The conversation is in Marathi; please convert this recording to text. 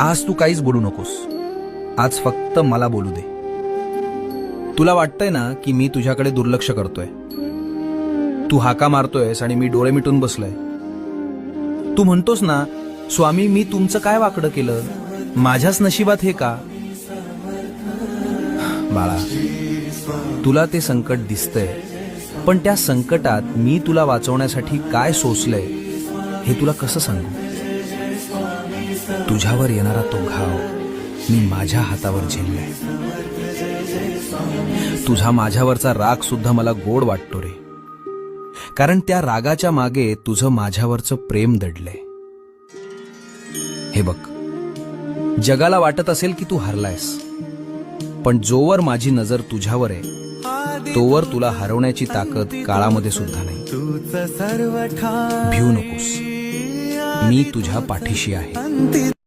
आज तू काहीच बोलू नकोस. आज फक्त मला बोलू दे. तुला वाटतंय ना की मी तुझ्याकडे दुर्लक्ष करतोय. तू हाका मारतोयस आणि मी डोळे मिटून बसलोय. तू म्हणतोस ना, स्वामी मी तुमचं काय वाकडं केलं, माझ्याच नशिबात हे का. बाळा, तुला ते संकट दिसतंय, पण त्या संकटात मी तुला वाचवण्यासाठी काय सोसलंय हे तुला कसं सांगू. तुझ्यावर येणारा तो घाव मी माझ्या हातावर झेललाय. तुझा माझ्यावरचा राग सुद्धा मला गोड वाटतो रे, कारण त्या रागाच्या मागे तुझं माझ्यावरचं प्रेम दडलंय. हे बघ, जगाला वाटत असेल की तू हरलायस, पण जोवर माझी नजर तुझ्यावर आहे तोवर तुला हरवण्याची ताकद काळामध्ये सुद्धा नाही. भिऊ नकोस, मी तुझ्या पाठीशी आहे.